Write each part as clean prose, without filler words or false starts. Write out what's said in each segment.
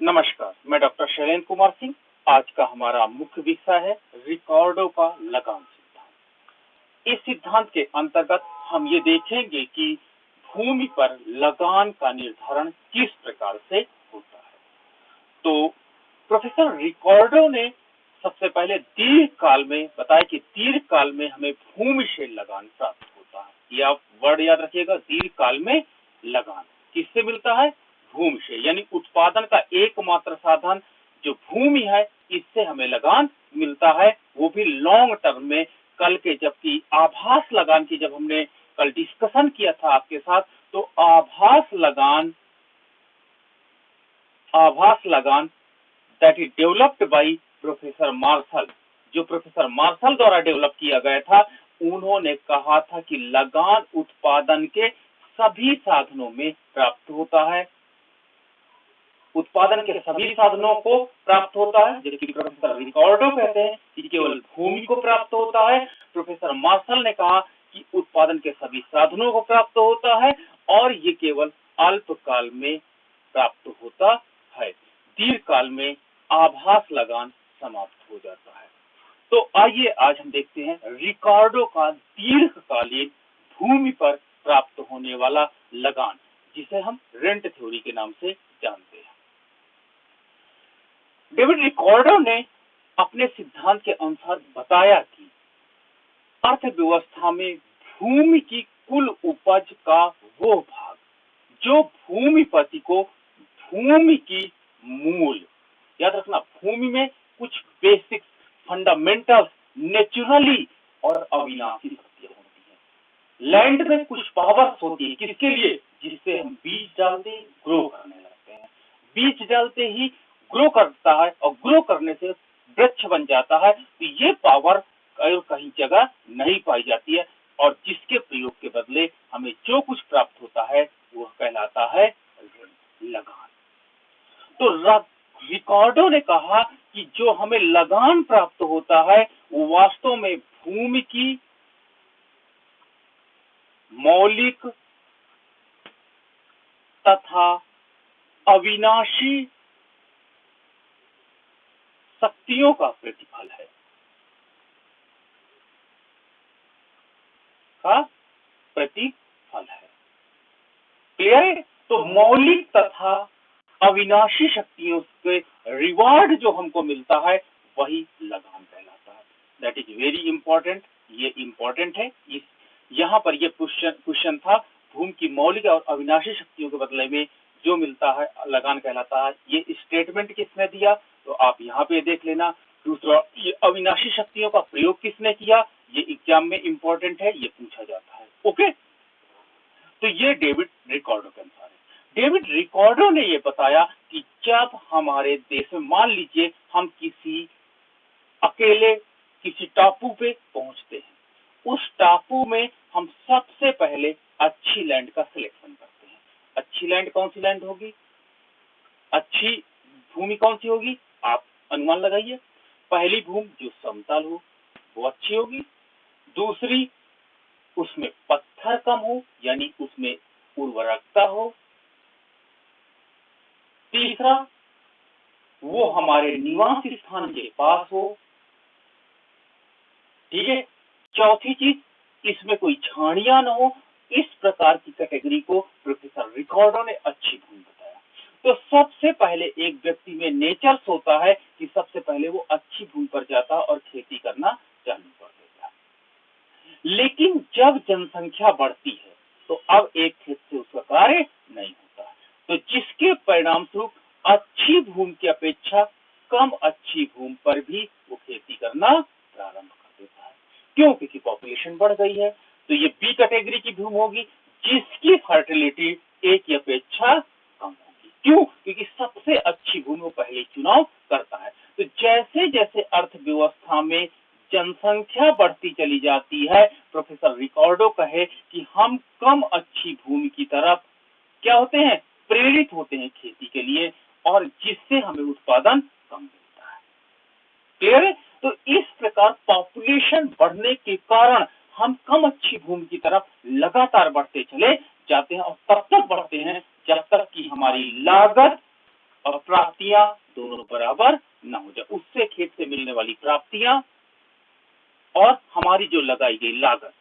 नमस्कार, मैं डॉक्टर शैलेंद्र कुमार सिंह। आज का हमारा मुख्य विषय है रिकॉर्डो का लगान सिद्धांत। इस सिद्धांत के अंतर्गत हम ये देखेंगे कि भूमि पर लगान का निर्धारण किस प्रकार से होता है। तो प्रोफेसर रिकॉर्डो ने सबसे पहले दीर्घकाल में बताया कि दीर्घकाल में हमें भूमि से लगान प्राप्त होता है। ये आप वर्ड याद रखिएगा, दीर्घकाल में लगान किससे मिलता है? भूमि से, यानी उत्पादन का एकमात्र साधन जो भूमि है, इससे हमें लगान मिलता है, वो भी लॉन्ग टर्म में। कल के जबकि आभास लगान की जब हमने कल डिस्कशन किया था आपके साथ, तो आभास लगान that is developed by professor Marshall, जो प्रोफेसर मार्शल द्वारा डेवलप किया गया था। उन्होंने कहा था कि लगान उत्पादन के सभी साधनों में प्राप्त होता है, उत्पादन के सभी साधनों को प्राप्त होता है, जबकि प्रोफेसर रिकॉर्डो कहते हैं कि केवल भूमि को प्राप्त होता है। प्रोफेसर मार्शल ने कहा कि उत्पादन के सभी साधनों को प्राप्त होता है और ये केवल अल्पकाल में प्राप्त होता है। दीर्घकाल में आभास लगान समाप्त हो जाता है। तो आइए आज हम देखते हैं रिकॉर्डो का दीर्घकालीन भूमि पर प्राप्त होने वाला लगान, जिसे हम रेंट थ्योरी के नाम से जानते हैं। डेविड रिकॉर्डो ने अपने सिद्धांत के अनुसार बताया कि अर्थव्यवस्था में भूमि की कुल उपज का वो भाग जो भूमिपति को भूमि की मूल, याद रखना, भूमि में कुछ बेसिक फंडामेंटल्स नेचुरली और अविनाशी शक्तियां होती है। लैंड में कुछ पावर्स होती है, किसके लिए? जिससे हम बीज डालते ग्रो करने लगते हैं, बीज डालते ही ग्रो करता है और ग्रो करने से वृक्ष बन जाता है। तो ये पावर कहीं जगह नहीं पाई जाती है और जिसके प्रयोग के बदले हमें जो कुछ प्राप्त होता है वह कहलाता है लगान। तो रिकॉर्डो ने कहा कि जो हमें लगान प्राप्त होता है वो वास्तव में भूमि की मौलिक तथा अविनाशी शक्तियों का प्रतिफल है, क्लियर है? तो मौलिक तथा अविनाशी शक्तियों के रिवार्ड जो हमको मिलता है वही लगान कहलाता है। दैट इज वेरी इंपॉर्टेंट, ये इंपॉर्टेंट है। इस यहाँ पर ये क्वेश्चन था, भूमि की मौलिक और अविनाशी शक्तियों के बदले में जो मिलता है लगान कहलाता है। ये स्टेटमेंट किसने दिया? तो आप यहाँ पे देख लेना। दूसरा, ये अविनाशी शक्तियों का प्रयोग किसने किया? ये एग्जाम में इंपॉर्टेंट है, ये पूछा जाता है। ओके, तो ये डेविड रिकॉर्डो के अनुसार है। डेविड रिकॉर्डो ने ये बताया कि जब हमारे देश में, मान लीजिए हम अकेले किसी टापू पे पहुंचते हैं, उस टापू में हम सबसे पहले अच्छी लैंड का सिलेक्शन करते हैं। अच्छी लैंड कौन सी लैंड होगी? अच्छी भूमि कौन सी होगी? आप अनुमान लगाइए। पहली भूमि जो समतल हो वो अच्छी होगी। दूसरी, उसमें पत्थर कम हो, यानी उसमें उर्वरकता हो। तीसरा, वो हमारे निवास स्थान के पास हो। ठीक है। चौथी चीज, इसमें कोई झाड़ियां न हो। इस प्रकार की कैटेगरी को प्रोफेसर रिकॉर्डो ने अच्छी भूमि बताया। तो सबसे पहले एक व्यक्ति में नेचर होता है कि सबसे पहले वो अच्छी भूमि पर जाता है और खेती करना चालू कर देता है। लेकिन जब जनसंख्या बढ़ती है तो अब एक खेत से उसका कार्य नहीं होता, तो जिसके परिणाम स्वरूप अच्छी भूमि की अपेक्षा कम अच्छी भूमि पर भी वो खेती करना प्रारंभ कर देता है। क्यों? क्योंकि पॉपुलेशन बढ़ गई है। तो ये बी कैटेगरी की भूमि होगी जिसकी फर्टिलिटी ए की अपेक्षा कम होगी। क्यों? क्योंकि सबसे अच्छी भूमि वो पहले चुनाव करता है। तो जैसे जैसे अर्थव्यवस्था में जनसंख्या बढ़ती चली जाती है, प्रोफेसर रिकॉर्डो कहे कि हम कम अच्छी भूमि की तरफ क्या होते हैं? प्रेरित होते हैं खेती के लिए, और जिससे हमें उत्पादन कम मिलता है। क्लियर है? तो इस प्रकार पॉपुलेशन बढ़ने के कारण हम कम अच्छी भूमि की तरफ लगातार बढ़ते चले जाते हैं और तब तक बढ़ते हैं जब तक कि हमारी लागत और प्राप्तियां दोनों बराबर ना हो जाए, उससे खेत से मिलने वाली प्राप्तियां और हमारी जो लगाई गई लागत,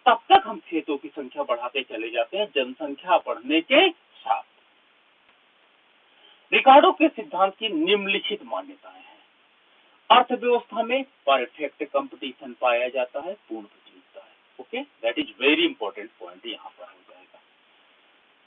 तब तक हम खेतों की संख्या बढ़ाते चले जाते हैं जनसंख्या बढ़ने के साथ। रिकार्डो के सिद्धांत की निम्नलिखित मान्यताएं हैं। अर्थव्यवस्था में परफेक्ट कंपटीशन पाया जाता है, पूर्ण प्रतियोगिता है। Okay, that is very important point यहाँ पर हो जाएगा।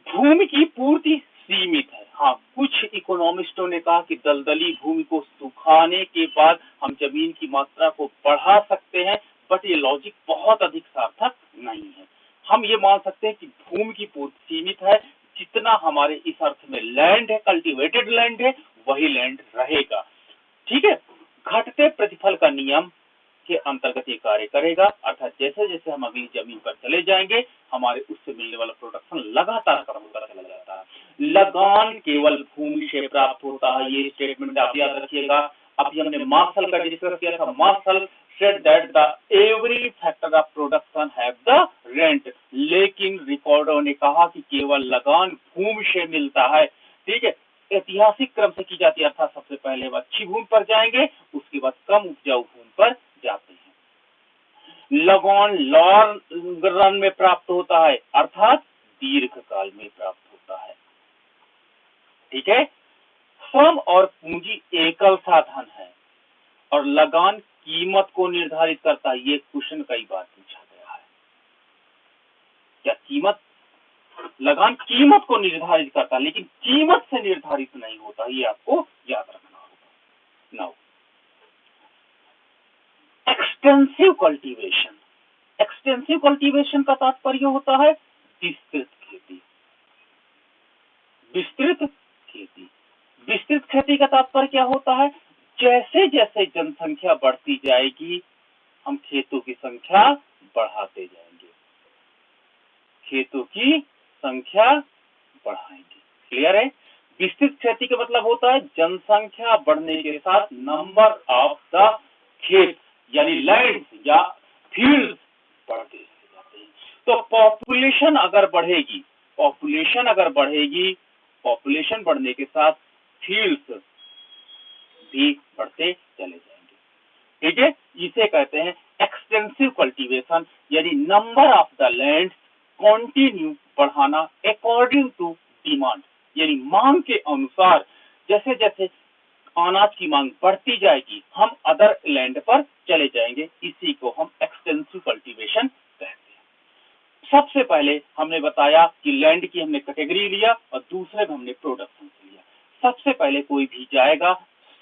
भूमि की पूर्ति सीमित है। हाँ, कुछ इकोनॉमिस्टों ने कहा कि दलदली भूमि को सुखाने के बाद हम जमीन की मात्रा को बढ़ा सकते हैं, बट ये लॉजिक बहुत अधिक सार्थक नहीं है। हम ये मान सकते हैं कि भूमि की पूर्ति सीमित है, जितना हमारे इस अर्थ में लैंड है, कल्टीवेटेड लैंड है, वही लैंड रहेगा। ठीक है, घटते प्रतिफल का नियम के अंतर्गत ये कार्य करेगा, अर्थात जैसे जैसे हम अगली जमीन पर चले जाएंगे, हमारे उससे मिलने वाला प्रोडक्शन लगातार कम होता चला जाता है। लगान केवल भूमि से प्राप्त होता है, ये स्टेटमेंट आप याद रखिएगा। अभी हमने मार्शल का डिस्कस किया था। Marshall said that the every factor of production have the rent, लेकिन रिकॉर्डो ने कहा कि केवल लगान भूमि से मिलता है। ठीक है, ऐतिहासिक क्रम से की जाती है, अर्थात सबसे पहले हम अच्छी भूमि पर जाएंगे, उसके बाद कम उपजाऊ भूमि पर जाते हैं। लगान लॉन्ग रन में प्राप्त होता है, अर्थात दीर्घ काल में प्राप्त होता है। ठीक है, श्रम और पूंजी एकल साधन है और लगान कीमत को निर्धारित करता है। ये क्वेश्चन कई बार पूछा गया है, क्या कीमत, लगान कीमत को निर्धारित करता है, लेकिन कीमत से निर्धारित नहीं होता, ये आपको याद रखना होगा। Now extensive cultivation. Extensive cultivation का तात्पर्य होता है विस्तृत खेती। विस्तृत खेती, विस्तृत खेती का तात्पर्य क्या होता है? जैसे जैसे जनसंख्या बढ़ती जाएगी, हम खेतों की संख्या बढ़ाते जाएंगे, खेतों की संख्या बढ़ाएंगे। क्लियर है? विस्तृत खेती का मतलब होता है जनसंख्या बढ़ने के साथ नंबर ऑफ द खेत यानी लैंड या फील्ड बढ़ते जाते हैं। तो पॉपुलेशन अगर बढ़ेगी, पॉपुलेशन अगर बढ़ेगी, पॉपुलेशन बढ़ने के साथ फील्ड्स भी बढ़ते चले जाएंगे। ठीक है, इसे कहते हैं एक्सटेंसिव कल्टीवेशन, यानी number of the land continue बढ़ाना अकॉर्डिंग टू डिमांड, यानी मांग के अनुसार। जैसे जैसे अनाज की मांग बढ़ती जाएगी, हम अदर लैंड पर चले जाएंगे। इसी को हम एक्सटेंसिव कल्टीवेशन कहते हैं। सबसे पहले हमने बताया कि लैंड की हमने कैटेगरी लिया और दूसरे में हमने प्रोडक्शन लिया। सबसे पहले कोई भी जाएगा,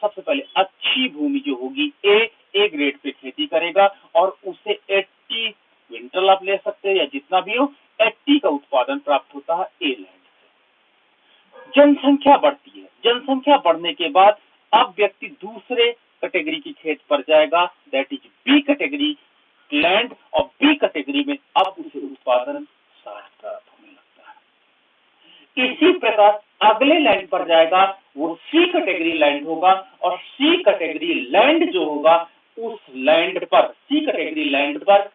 सबसे पहले अच्छी भूमि जो होगी ए ग्रेड पे खेती करेगा और उसे 80 क्विंटल आप ले सकते हैं या जितना भी हो, 80 का उत्पादन प्राप्त होता है ए लैंड से। जनसंख्या बढ़ती है, जनसंख्या बढ़ने के बाद अब व्यक्ति दूसरे कैटेगरी की खेत पर जाएगा, that is B category land, और बी कैटेगरी में अब उसे उत्पादन 60 प्राप्त होने लगता है। इसी प्रकार अगले लैंड पर जाएगा, वो सी कैटेगरी लैंड होगा और सी कैटेगरी लैंड जो होगा उस लैंड पर, सी कैटेगरी लैंड पर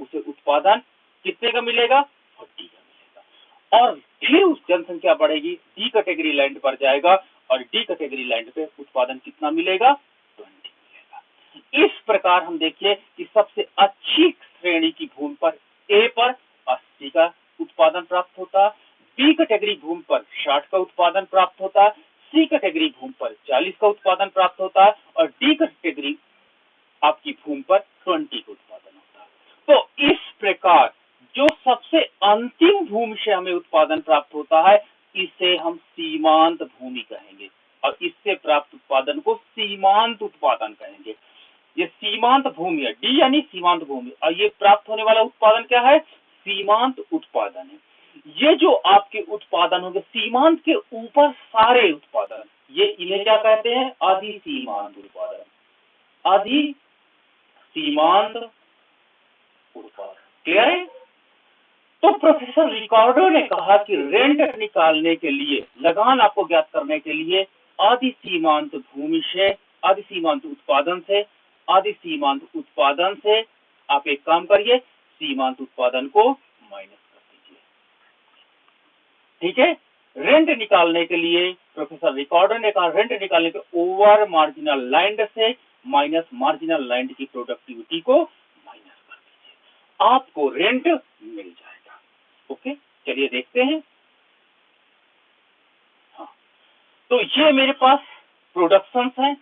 उसे उत्पादन कितने का मिलेगा? 40 का मिलेगा। और फिर उस जनसंख्या बढ़ेगी, डी कैटेगरी लैंड पर जाएगा और डी कैटेगरी लैंड पे उत्पादन कितना मिलेगा? 20 मिलेगा। इस प्रकार हम देखिए कि सबसे अच्छी श्रेणी की भूमि पर ए पर 80 का उत्पादन प्राप्त होता, बी कैटेगरी भूमि पर 60 का उत्पादन प्राप्त होता, सी कैटेगरी भूमि पर 40 का उत्पादन प्राप्त होता है और डी कैटेगरी आपकी भूमि पर 20 का उत्पादन होता है। तो इस प्रकार जो सबसे अंतिम भूमि से हमें उत्पादन प्राप्त होता है, इसे हम सीमांत भूमि कहेंगे और इससे प्राप्त उत्पादन को सीमांत उत्पादन कहेंगे। ये सीमांत भूमि है, डी यानी सीमांत भूमि, और ये प्राप्त होने वाला उत्पादन क्या है? सीमांत उत्पादन है। ये जो आपके उत्पादन होंगे सीमांत के ऊपर सारे उत्पादन, ये इन्हें क्या कहते हैं? अधि सीमांत उत्पादन, अधि सीमांत उत्पादन। क्लियर है? तो प्रोफेसर रिकार्डो ने कहा कि रेंट निकालने के लिए, लगान आपको ज्ञात करने के लिए आदि सीमांत भूमि से, आदि सीमांत उत्पादन से, आदि सीमांत उत्पादन से आप एक काम करिए, सीमांत उत्पादन को माइनस कर दीजिए। ठीक है, रेंट निकालने के लिए प्रोफेसर रिकॉर्डर ने कहा रेंट निकालने के ओवर मार्जिनल लैंड से माइनस मार्जिनल लैंड की प्रोडक्टिविटी को माइनस कर दीजिए, आपको रेंट मिल जाएगा। ओके, चलिए देखते हैं। हाँ, तो ये मेरे पास प्रोडक्शन है।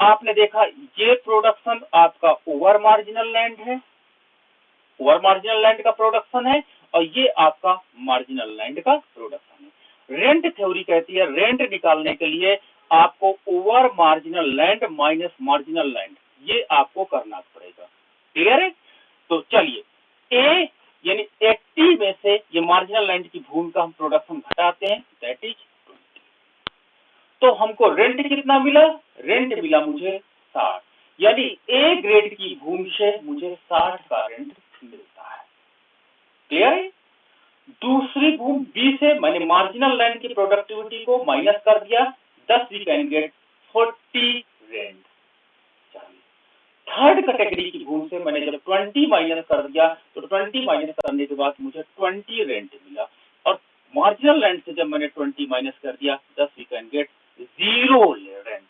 आपने देखा ये प्रोडक्शन आपका ओवर मार्जिनल लैंड है, ओवर मार्जिनल लैंड का प्रोडक्शन है, और ये आपका मार्जिनल लैंड का प्रोडक्शन है। रेंट थ्योरी कहती है रेंट निकालने के लिए आपको over marginal land minus marginal land ये आपको करना पड़ेगा। क्लियर है? तो चलिए ए यानी 80 में से ये मार्जिनल लैंड की भूमि का हम प्रोडक्शन घटाते हैं, दैट इज 20। तो हमको रेंट कितना मिला? रेंट मिला मुझे 60, यानी ए ग्रेड की भूमि से मुझे 60 का रेंट मिलता है। क्लियर है? दूसरी भूमि बी से मैंने मार्जिनल लैंड की प्रोडक्टिविटी को माइनस कर दिया, 10 we can get 40 rent. Third category की भूमि से मैंने जब 20 माइनस कर दिया तो 20 माइनस करने के बाद मुझे 20 रेंट मिला, और मार्जिनल लैंड से जब मैंने 20 माइनस कर दिया 10 वी कैन गेट 0 रेंट,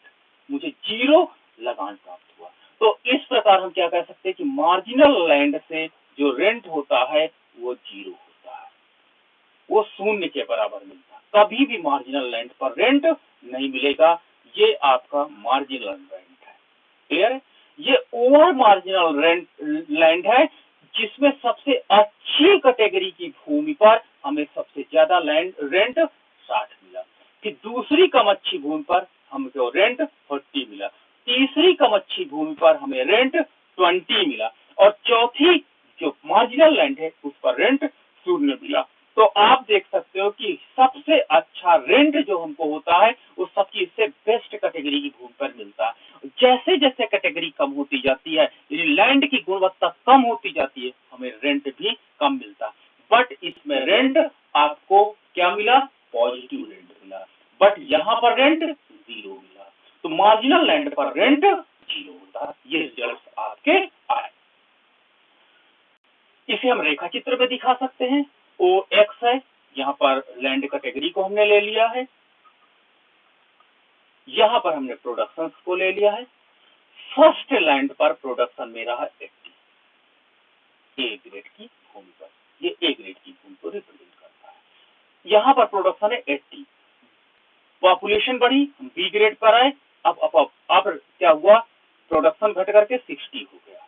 मुझे 0 लगान प्राप्त हुआ। तो इस प्रकार हम क्या कह सकते हैं कि मार्जिनल लैंड से जो रेंट होता है वो 0 होता है, वो शून्य के बराबर मिलता है। कभी भी मार्जिनल लैंड पर रेंट नहीं मिलेगा, ये आपका मार्जिनल रेंट है। क्लियर है? ये ओवर मार्जिनल लैंड है जिसमें सबसे अच्छी कैटेगरी की भूमि पर हमें सबसे ज्यादा लैंड रेंट 60 मिला, फिर दूसरी कम अच्छी भूमि पर हमको रेंट 40 मिला, तीसरी कम अच्छी भूमि पर हमें रेंट 20 मिला, और चौथी जो मार्जिनल लैंड है उस पर रेंट 0 मिला। तो आप देख सकते हो कि सबसे अच्छा रेंट जो हमको होता है वो सबकी इससे बेस्ट कैटेगरी की भूमि पर मिलता है। जैसे जैसे कैटेगरी कम होती जाती है, लैंड की गुणवत्ता कम होती जाती है, हमें रेंट भी कम मिलता, बट इसमें रेंट आपको क्या मिला? पॉजिटिव रेंट मिला, बट यहाँ पर रेंट 0 मिला। तो मार्जिनल लैंड पर रेंट 0 होता, ये रिजल्ट आपके आए। इसे हम रेखा चित्र में दिखा सकते हैं। ओ एक्स है, यहाँ पर लैंड कैटेगरी को हमने ले लिया है, यहाँ पर हमने प्रोडक्शन को ले लिया है। फर्स्ट लैंड पर प्रोडक्शन मेरा है 80, ए ग्रेड की भूमि पर, ये ए ग्रेड की भूमि को रिप्रेजेंट करता है। यहाँ पर प्रोडक्शन है 80, पॉपुलेशन बढ़ी, हम बी ग्रेड पर आए, अब क्या हुआ? प्रोडक्शन घट करके 60 हो गया,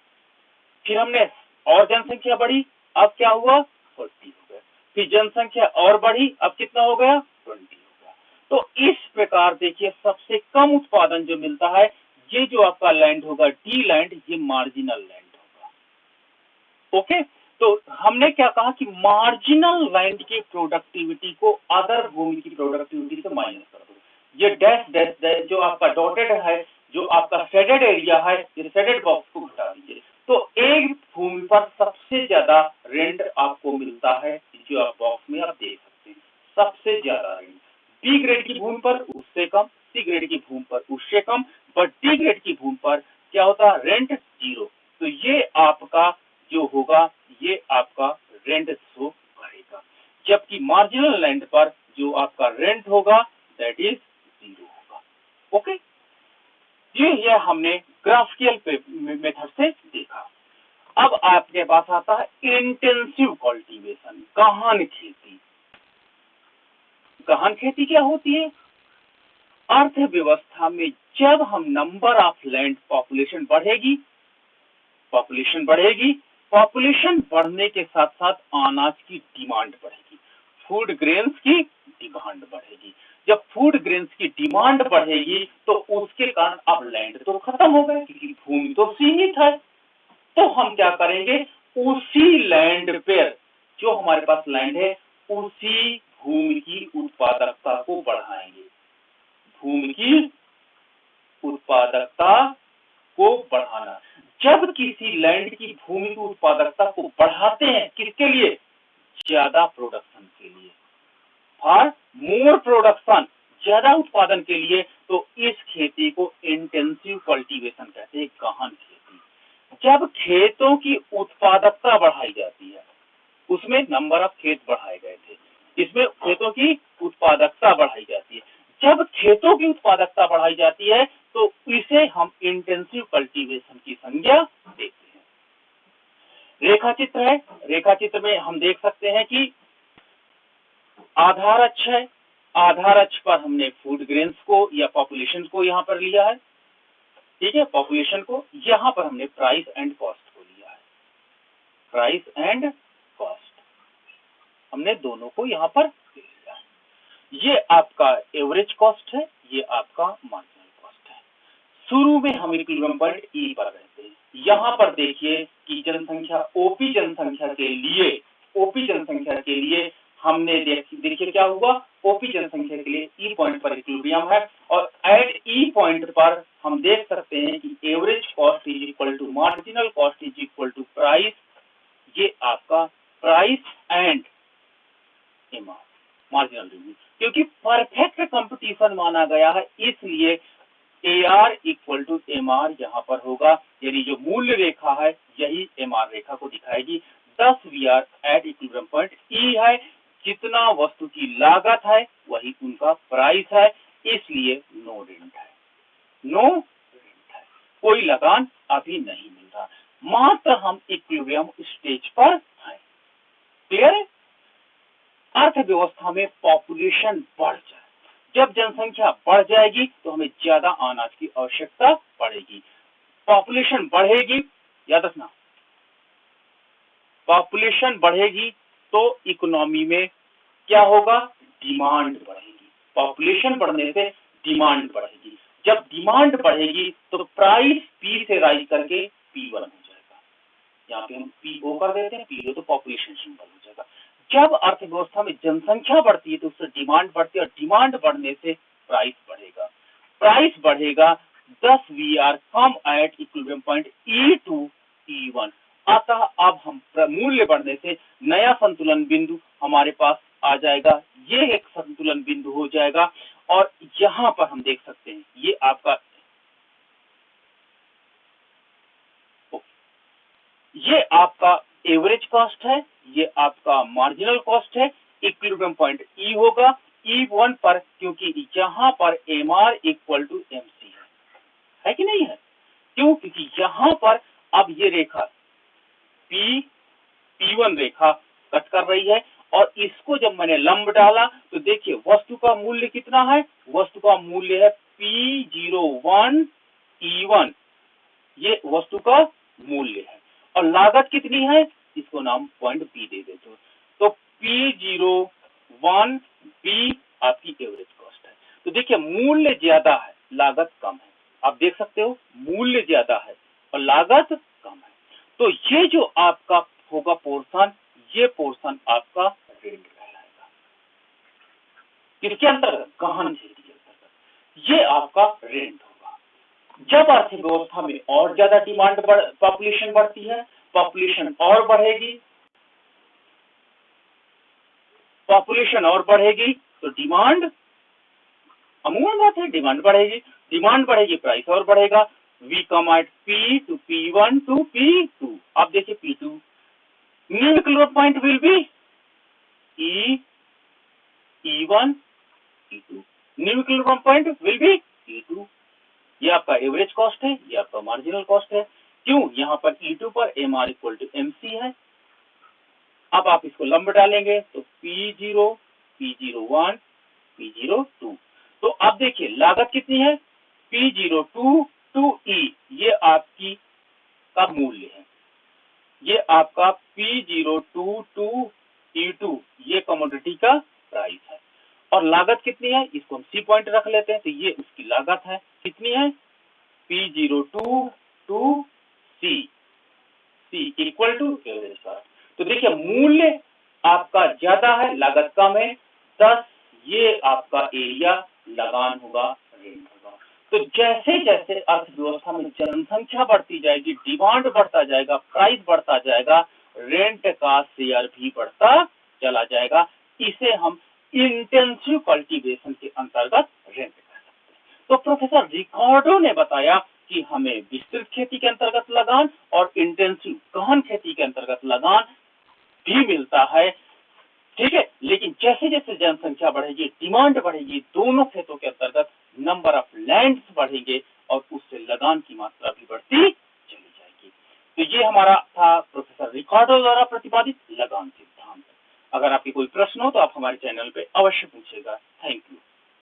फिर हमने और जनसंख्या बढ़ी, अब क्या हुआ? 40 हो गया, फिर जनसंख्या और बढ़ी, अब कितना हो गया? 20 हो गया। तो इस प्रकार देखिए सबसे कम उत्पादन जो मिलता है, ये जो आपका लैंड होगा डी लैंड, ये मार्जिनल लैंड होगा। ओके, तो हमने क्या कहा कि मार्जिनल लैंड की प्रोडक्टिविटी को अदर भूमि की प्रोडक्टिविटी से माइनस कर दो। ये डैश डैश डैश जो आपका डॉटेड है, जो आपका शेडेड एरिया है, ये शेडेड बॉक्स को हटा दीजिए। तो एक भूमि पर सबसे ज्यादा रेंट आपको मिलता है, जो आप बॉक्स में आप देख सकते हैं, सबसे ज्यादा रेंट बी ग्रेड की भूमि पर उससे कम, सी ग्रेड की भूमि पर उससे कम, बट डी ग्रेड की भूमि पर क्या होता है? रेंट 0। तो ये आपका जो होगा, ये आपका रेंट शो करेगा, जबकि मार्जिनल लैंड पर जो आपका रेंट होगा दैट इज 0 होगा। ओके, ये हमने ग्राफिकल मेथड से देखा। अब आपके पास आता है इंटेंसिव कल्टीवेशन, गहन खेती। गहन खेती क्या होती है? अर्थव्यवस्था में जब हम नंबर ऑफ लैंड पॉपुलेशन बढ़ेगी, पॉपुलेशन बढ़ेगी, पॉपुलेशन बढ़ने के साथ साथ अनाज की डिमांड बढ़ेगी, फूड ग्रेन्स की डिमांड बढ़ेगी। जब फूड ग्रेन्स की डिमांड बढ़ेगी तो उसके कारण अब लैंड तो खत्म हो गए क्योंकि भूमि तो सीमित है। तो हम क्या करेंगे? उसी लैंड पर जो हमारे पास लैंड है उसी भूमि की उत्पादकता को बढ़ाएंगे, भूमि की उत्पादकता को बढ़ाना। जब किसी लैंड की भूमि की उत्पादकता को बढ़ाते हैं, किसके लिए? ज्यादा प्रोडक्शन के लिए, फॉर मोर प्रोडक्शन, ज्यादा उत्पादन के लिए। तो इस खेती को इंटेंसिव कल्टीवेशन कहते हैं, गहन खेती। जब खेतों की उत्पादकता बढ़ाई जाती है, उसमें नंबर ऑफ खेत बढ़ाए गए थे, इसमें खेतों की उत्पादकता बढ़ाई जाती है। जब खेतों की उत्पादकता बढ़ाई जाती है तो इसे हम इंटेंसिव कल्टीवेशन की संज्ञा देते हैं। रेखाचित्र है, रेखाचित्र में हम देख सकते हैं कि आधार अक्ष है, आधार अक्ष पर हमने फूड ग्रेन्स को या पॉपुलेशन को यहाँ पर लिया है, ठीक है, पॉपुलेशन को। यहाँ पर हमने प्राइस एंड कॉस्ट को लिया है, प्राइस एंड कॉस्ट हमने दोनों को यहाँ पर लिया है। ये आपका एवरेज कॉस्ट है, ये आपका मार्जिनल कॉस्ट है। शुरू में हम इक्विलिब्रियम पॉइंट ई पर रहते हैं। यहाँ पर देखिए कि जनसंख्या ओपी जनसंख्या के लिए हमने देखिए क्या हुआ, ओपी जनसंख्या के लिए ई पॉइंट पर इक्विलिब्रियम है और एट ई पॉइंट पर हम देख सकते हैं कि average cost is equal to marginal cost is equal to price. ये आपका price and MR marginal revenue, क्योंकि परफेक्ट कंपटीशन माना गया है इसलिए AR इक्वल टू MR यहाँ पर होगा, यानी जो मूल्य रेखा है यही MR रेखा को दिखाएगी। 10 VR eight equilibrium point E है, जितना वस्तु की लागत है वही उनका प्राइस है, इसलिए नो रेंट है, नो रेंट है, कोई लगान अभी नहीं मिल रहा, मात्र हम इक्विलिब्रियम स्टेज पर हैं। क्लियर है? अर्थव्यवस्था में पॉपुलेशन बढ़ जाए, जब जनसंख्या बढ़ जाएगी तो हमें ज्यादा अनाज की आवश्यकता पड़ेगी। पॉपुलेशन बढ़ेगी, याद रखना, पॉपुलेशन बढ़ेगी तो इकोनॉमी में क्या होगा, डिमांड बढ़ेगी। पॉपुलेशन बढ़ने से डिमांड बढ़ेगी, जब डिमांड बढ़ेगी तो प्राइस पी से राइज करके P1 हो जाएगा। यहाँ पे हम PO कर देते हैं, PO तो पॉपुलेशन सिंबल हो जाएगा। जब अर्थव्यवस्था में जनसंख्या बढ़ती है तो उससे डिमांड बढ़ती है और डिमांड बढ़ने से प्राइस बढ़ेगा, प्राइस बढ़ेगा। 10 VR come at equilibrium point E to E1। अतः अब हम मूल्य बढ़ने से नया संतुलन बिंदु हमारे पास आ जाएगा, ये एक संतुलन बिंदु हो जाएगा। और यहाँ पर हम देख सकते हैं ये आपका एवरेज कॉस्ट है, ये आपका मार्जिनल कॉस्ट है। इक्विलिब्रियम पॉइंट E होगा E1 पर, क्योंकि यहाँ पर MR इक्वल टू MC है कि नहीं है? क्यों? क्योंकि यहाँ पर अब ये रेखा P1 रेखा कट कर रही है और इसको जब मैंने लंब डाला तो देखिए वस्तु का मूल्य कितना है, वस्तु का मूल्य है P01 E1, ये वस्तु का मूल्य है और लागत कितनी है, इसको नाम पॉइंट B दे देते हो, तो P01 B आपकी एवरेज कॉस्ट है। तो देखिए मूल्य ज्यादा है, लागत कम है, आप देख सकते हो मूल्य ज्यादा है और लागत कम है, तो ये जो आपका होगा पोर्शन, ये पोर्शन आपका रेंट कहलाएगा। किसके अंतर्गत, गहन खेती के अंतर्गत, ये आपका रेंट होगा। जब अर्थव्यवस्था में और ज्यादा डिमांड पॉपुलेशन बढ़ती है, पॉपुलेशन और बढ़ेगी, पॉपुलेशन और बढ़ेगी तो डिमांड, अमूमन बात है, डिमांड बढ़ेगी, डिमांड बढ़ेगी प्राइस और बढ़ेगा। We come at P to P1 to P2। अब देखिए P2 new equilibrium point will be E1 E2, new equilibrium point will be E2। ये आपका एवरेज कॉस्ट है, ये आपका मार्जिनल कॉस्ट है। क्यों? यहाँ पर E2 पर MR इक्वल टू MC है। अब आप इसको लंब डालेंगे तो P0 P01 P02। तो अब देखिए लागत कितनी है, P02 टू E, ये आपकी का मूल्य है, ये आपका P02 टू E2, ये कमोडिटी का प्राइस है। और लागत कितनी है, इसको हम C पॉइंट रख लेते हैं, तो ये उसकी लागत है, कितनी है, P02 to C equal to average cost. तो देखिए मूल्य आपका ज्यादा है, लागत कम है, 10 ये आपका एरिया लगान होगा, रेंट होगा। तो जैसे जैसे अर्थव्यवस्था में जनसंख्या बढ़ती जाएगी, डिमांड बढ़ता जाएगा, प्राइस बढ़ता जाएगा, रेंट का शेयर भी बढ़ता चला जाएगा। इसे हम इंटेंसिव कल्टीवेशन के अंतर्गत रेंट कर सकते हैं। तो प्रोफेसर रिकार्डो ने बताया कि हमें विस्तृत खेती के अंतर्गत लगान और इंटेंसिव गहन खेती के अंतर्गत लगान भी मिलता है। ठीक है, लेकिन जैसे जैसे जनसंख्या बढ़ेगी, डिमांड बढ़ेगी, दोनों खेतों के अंतर्गत नंबर ऑफ लैंड्स बढ़ेंगे और उससे लगान की मात्रा भी बढ़ती चली जाएगी। तो ये हमारा था प्रोफेसर रिकार्डो द्वारा प्रतिपादित लगान सिद्धांत। अगर आपके कोई प्रश्न हो तो आप हमारे चैनल पे अवश्य पूछेगा। Thank you.